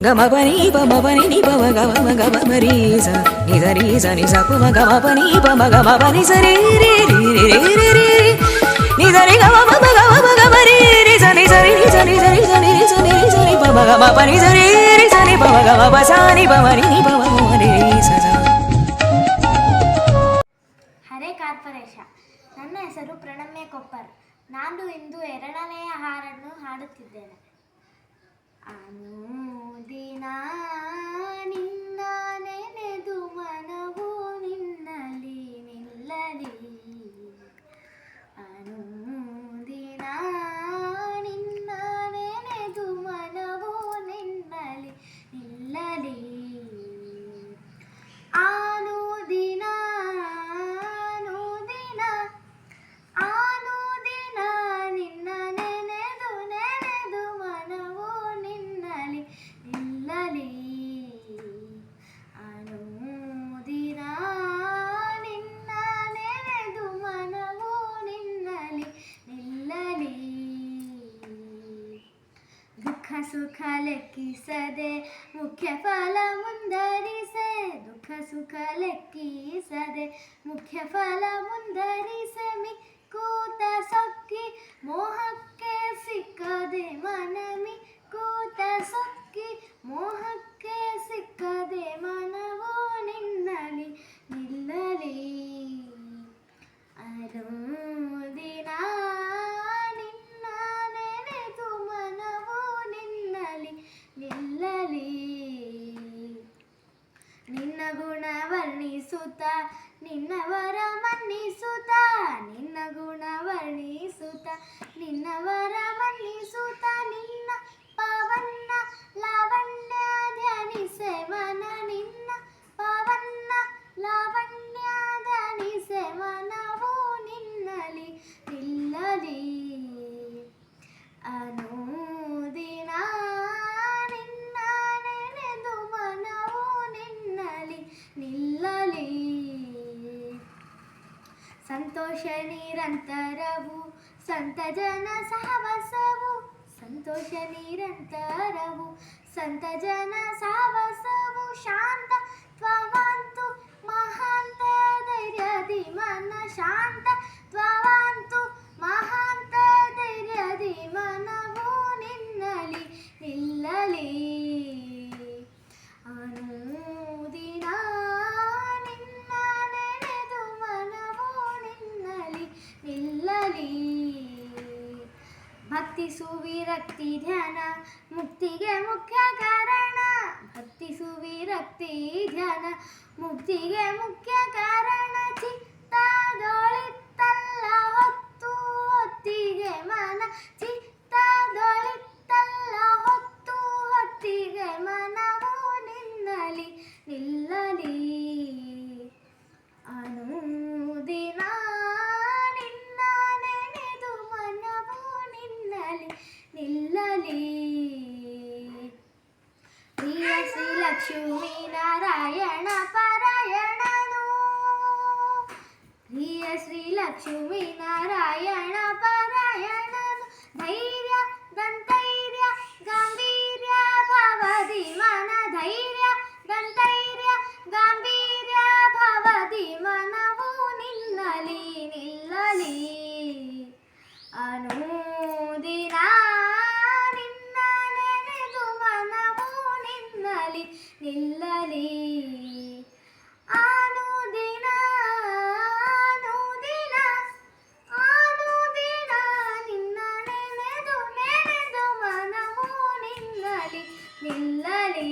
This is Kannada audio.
Gama pani pa ma pani ni pa ma ga ma ri sa ni sa pa ma ga ma pani pa ma ga ma pani sa re re re re re re re ni sa re ga ma ga ma ri re sa ni sa ni pa ma ga ma pani sa re sa ni pa ma ga ma pa sa ni pa ma ni pa ma re sa sa. ಹರೇ ಕಾರ್ಪೊರೇಶ. ನನ್ನ ಹೆಸರು ಪ್ರಣಮ್ಯ ಕೊಪ್ಪರ್. ನಾನು ಇಂದು ಎರಡನೆಯ ಹಾಡನ್ನು ಹಾಡುತ್ತಿದ್ದೇನೆ. ಅನುದಿನ ನಿನ್ನ ನೆನೆದು ಮನವು ನಿನ್ನಲ್ಲಿ ನಿಲ್ಲಲಿ. ಅನುದಿನ ನಿನ್ನ ನೆನೆದು ಮನವು ನಿನ್ನಲ್ಲಿ ನಿಲ್ಲಲಿ. ಆನುದಿನ ನಿನ್ನ ನೆನೆದು ನೆನೆದು ಮನವು ನಿನ್ನಲಿ ನಿಲ್ಲಲಿ. ಅನುದಿನ ನಿನ್ನ ನೆನೆದು ಮನವು ನಿನ್ನಲಿ ನಿಲ್ಲಲಿ. ದುಃಖ ಸುಖ ಲೆಕ್ಕಿಸದೆ ಮುಖ್ಯ ಫಲ ಮುಂದರಿಸೆ. ದುಃಖ ಸುಖ ಲೆಕ್ಕಿಸದೆ ಮುಖ್ಯ ಫಲ ಮುಂದರಿಸೆ. ಕೂತ ಸೊಕ್ಕಿ ಮೋಹಕ್ಕೆ ಸಿಕ್ಕದೆ ಮನಮಿ. ಕೂತ ಸೊಕ್ಕಿ ಮೋಹಕ್ಕೆ ಸಿಕ್ಕದೆ ಮನವು ನಿನ್ನಲಿ ನಿಲ್ಲಲಿ. ಅನುದಿನ ನಿನ್ನ ನೆನೆದು ಮನವು ನಿನ್ನಲಿ ನಿಲ್ಲಲಿ. ನಿನ್ನ ಗುಣ ವರ್ಣಿಸುತ್ತ ನಿನ್ನವರ ಮನ್ನಿಸುತ್ತ. ನಿನ್ನ ಗುಣ ವರ್ಣಿಸುತ್ತ ನಿನ್ನವರ ಮನ್ನಿಸುತ್ತ. ನಿನ್ನ ಪವನ್ನ ಲಾವಣ್ಯ ಧ್ಯಾನಿಸೆ ಮನ. ನಿನ್ನ ಪವನ್ನ ಲಾವಣ್ಯ ಧ್ಯಾನಿಸೆ ಮನವು ನಿನ್ನಲಿ ನಿಲ್ಲಲಿ. ಅನುದಿನ ನಿನ್ನ ನೆನೆದು ಮನವು ನಿನ್ನಲಿ ನಿಲ್ಲಲಿ. ಸಂತೋಷ ನಿರಂತರವು ಸಂತ ಜನ ಸಹವಾಸವು. ಸಂತೋಷ ನಿರಂತರವು ಸಂತ ಜನ ಸಹವಾಸವು. ಶಾಂತ ತ್ವವಂತು ಮಹಾಂತ ಧೈರ್ಯದಿ ಮನ. ಶಾಂತ ತ್ವವಂತು ಮಹಾಂತ ಧೈರ್ಯದಿ ಮನವು ನಿನ್ನಲಿ ನಿಲ್ಲಲಿ. ಅನುದಿನ ನಿನ್ನ ನೆನೆದು ಮನವು ನಿನ್ನಲಿ ನಿಲ್ಲಲಿ. ಭಕ್ತಿ ಸುವಿರಕ್ತಿ ಧ್ಯಾನ ಮುಕ್ತಿಗೆ ಮುಖ್ಯ ಕಾರಣ. ಭಕ್ತಿ ಸುವಿರಕ್ತಿ ಧ್ಯಾನ ಮುಕ್ತಿಗೆ ಮುಖ್ಯ ಕಾರಣ. ಚಿತ್ತದೊಳಿತ್ತಲ್ಲ ಹೊತ್ತು ಹೊತ್ತಿಗೆ ಮನ. ಚಿತ್ತದೊಳಿತ್ತಲ್ಲ ಹೊತ್ತು ಹೊತ್ತಿಗೆ ಮನವು ನಿನ್ನಲಿ ನಿಲ್ಲಲಿ. ಅನುದಿನ ನಿನ್ನ ನೆನೆದು ಮನವು ನಿನ್ನಲಿ ನಿಲ್ಲಲಿ. ಪ್ರಿಯ ಶ್ರೀ ಲಕ್ಷ್ಮೀ ನಾರಾಯಣ ಪಾರಾಯಣನು. ಪ್ರಿಯ ಶ್ರೀ ಲಕ್ಷ್ಮೀ ನಾರಾಯಣ ಪಾರಾಯಣನು. ಧೈರ್ಯ ದಂತೈರ್ಯ ಗಾಂಭೀರ್ಯ ಭವದಿ ಮನ. ಧೈರ್ಯ ದಂತೈರ್ಯ ಗಾಂಭೀರ್ಯ ಭವದಿ ಮನವು ನಿನ್ನಲಿ ನಿಲ್ಲಲಿ. ಅನುದಿನ ನಿನ್ನ ನೆನೆದು ಮನವು ನಿನ್ನಲಿ ನಿಲ್ಲಲಿ. ಅನುದಿನ ಅನುದಿನ ಅನುದಿನ ನಿನ್ನ ನೆನೆದು ನೆನೆದು ಮನವು ನಿನ್ನಲಿ ನಿಲ್ಲಲಿ.